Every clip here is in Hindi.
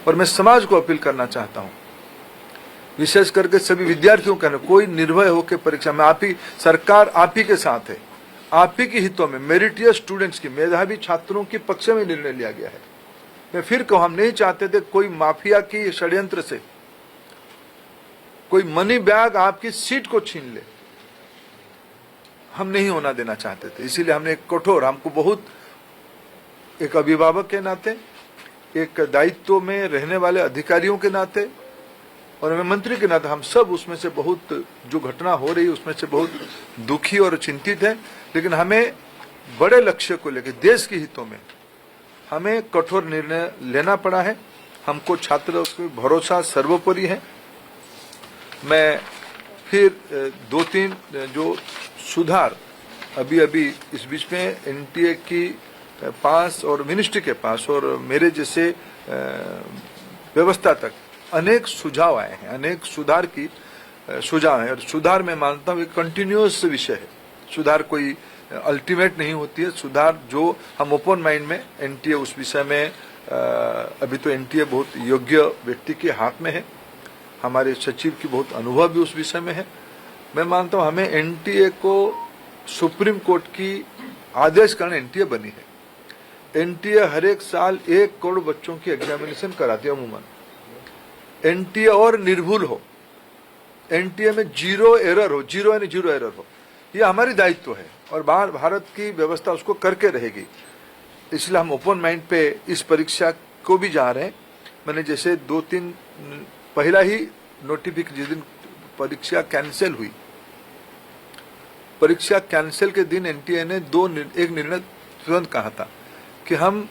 और मैं समाज को अपील करना चाहता हूं, विशेष करके सभी विद्यार्थियों का, कोई निर्भय होकर परीक्षा में, आप ही सरकार आप ही के साथ है, आप ही के हितों में मेरिटियस स्टूडेंट्स की, मेधावी छात्रों के पक्ष में निर्णय लिया गया है। मैं फिर कहूं, हम नहीं चाहते थे कोई माफिया की षड्यंत्र से कोई मनी बैग आपकी सीट को छीन ले, हम नहीं होना देना चाहते थे। इसीलिए हमने एक कठोर, हमको बहुत, एक अभिभावक के नाते, एक दायित्व में रहने वाले अधिकारियों के नाते और मैं मंत्री के नाते, हम सब उसमें से बहुत, जो घटना हो रही है उसमें से बहुत दुखी और चिंतित है। लेकिन हमें बड़े लक्ष्य को लेकर, देश के हितों में हमें कठोर निर्णय लेना पड़ा है। हमको छात्रों पर भरोसा सर्वोपरि है। मैं फिर 2-3 जो सुधार अभी इस बीच में एनटीए की पास और मिनिस्ट्री के पास और मेरे जैसे व्यवस्था तक अनेक सुझाव आए हैं, अनेक सुधार की सुझाव है। और सुधार मैं मानता हूँ एक कंटिन्यूअस विषय है, सुधार कोई अल्टीमेट नहीं होती है। सुधार जो हम ओपन माइंड में, एनटीए उस विषय में अभी तो एनटीए बहुत योग्य व्यक्ति के हाथ में है, हमारे सचिव की बहुत अनुभव भी उस विषय में है। मैं मानता हूँ हमें एनटीए को सुप्रीम कोर्ट की आदेश कारण एनटीए बनी है। एनटीए हर एक साल 1 करोड़ बच्चों की एग्जामिनेशन कराती है अमूमन। एनटीए और निर्भुल हो, एनटीए में जीरो एरर हो, जीरो यानी जीरो एरर हो, ये हमारी दायित्व है और भारत की व्यवस्था उसको करके रहेगी। इसलिए हम ओपन माइंड पे इस परीक्षा को भी जा रहे हैं। मैंने जैसे 2-3 पहला ही नोटिफिकेशन, जिस दिन परीक्षा कैंसिल हुई, परीक्षा कैंसिल के दिन एनटीए ने एक निर्णय तुरंत कहा था कि हम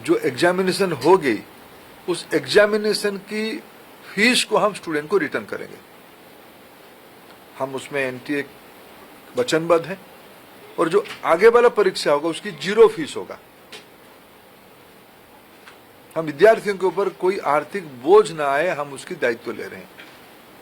जो एग्जामिनेशन हो गई उस एग्जामिनेशन की फीस को हम स्टूडेंट को रिटर्न करेंगे। हम उसमें एनटीए वचनबद्ध है और जो आगे वाला परीक्षा होगा उसकी 0 फीस होगा। हम विद्यार्थियों के ऊपर कोई आर्थिक बोझ ना आए, हम उसकी दायित्व ले रहे हैं।